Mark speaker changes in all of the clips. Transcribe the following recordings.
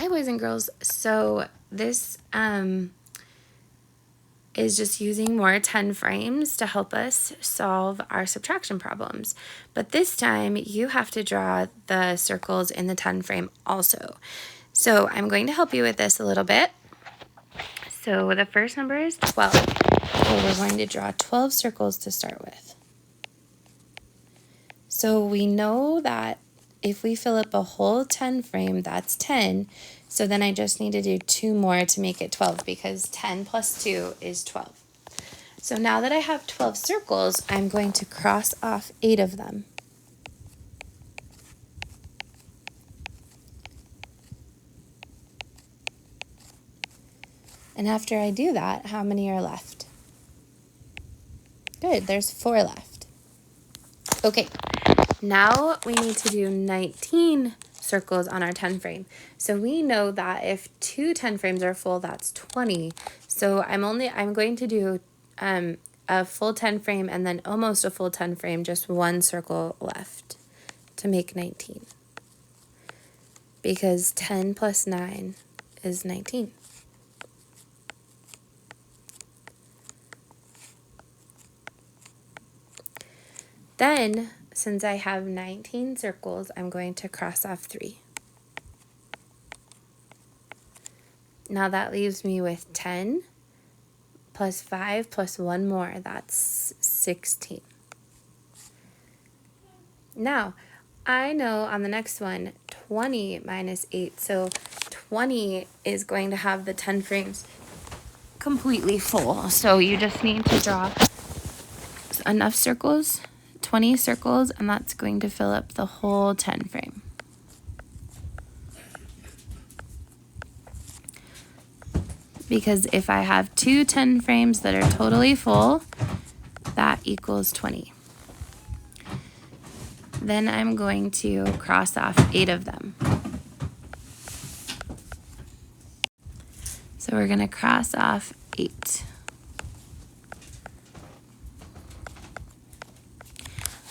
Speaker 1: Hi, boys and girls. So this is just using more 10 frames to help us solve our subtraction problems. But this time you have to draw the circles in the 10 frame also. So I'm going to help you with this a little bit. So the first number is 12. So we're going to draw 12 circles to start with. So we know that if we fill up a whole 10 frame, that's 10. So then I just need to do 2 more to make it 12 because 10 plus 2 is 12. So now that I have 12 circles, I'm going to cross off 8 of them. And after I do that, how many are left? Good, there's 4 left. Okay, now we need to do 19 circles on our 10 frame. So we know that if 2 10 frames are full, that's 20. So I'm going to do a full 10 frame and then almost a full 10 frame, just 1 circle left to make 19. Because 10 plus 9 is 19. Then, since I have 19 circles, I'm going to cross off 3. Now that leaves me with 10 plus 5 plus 1 more. That's 16. Now, I know on the next one, 20 minus 8. So 20 is going to have the 10 frames completely full. So you just need to draw enough circles, 20 circles, and that's going to fill up the whole 10 frame. Because if I have 2 10 frames that are totally full, that equals 20. Then I'm going to cross off 8 of them. So we're going to cross off 8.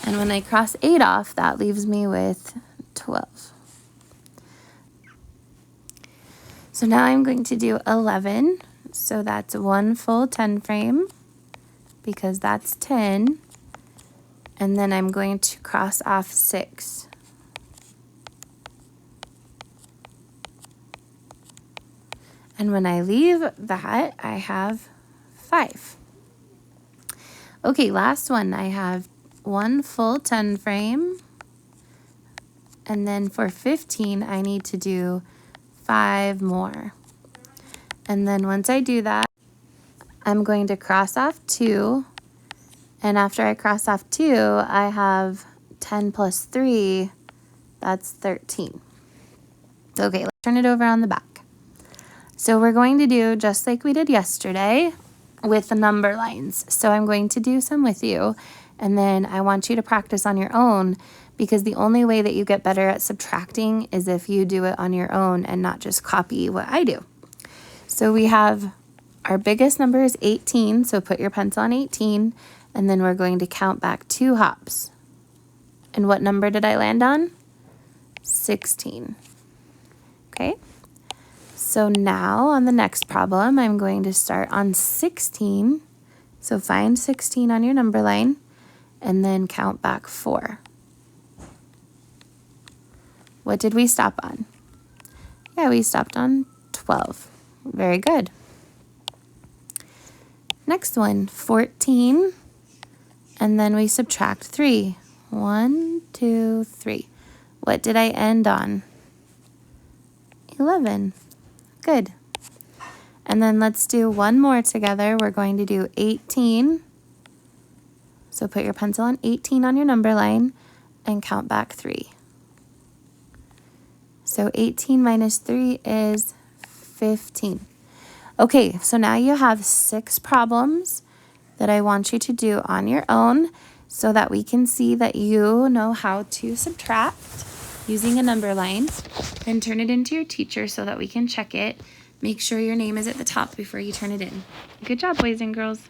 Speaker 1: And when I cross 8 off, that leaves me with 12. So now I'm going to do 11. So that's 1 full 10 frame because that's 10. And then I'm going to cross off 6. And when I leave that, I have 5. Okay, last one. I have 1 full 10 frame. And then for 15, I need to do 5 more. And then once I do that, I'm going to cross off 2. And after I cross off 2, I have 10 plus 3, that's 13. Okay, let's turn it over on the back. So we're going to do just like we did yesterday with the number lines. So I'm going to do some with you, and then I want you to practice on your own because the only way that you get better at subtracting is if you do it on your own and not just copy what I do. So we have our biggest number is 18, so put your pencil on 18. And then we're going to count back 2 hops. And what number did I land on? 16. Okay. So now on the next problem, I'm going to start on 16. So find 16 on your number line and then count back 4. What did we stop on? Yeah, we stopped on 12. Very good. Next one, 14. And then we subtract 3. 1, 2, 3. What did I end on? 11. Good. And then let's do one more together. We're going to do 18. So put your pencil on 18 on your number line and count back 3. So 18 minus 3 is 15. Okay, so now you have 6 problems that I want you to do on your own so that we can see that you know how to subtract using a number line, and turn it into your teacher so that we can check it. Make sure your name is at the top before you turn it in. Good job, boys and girls.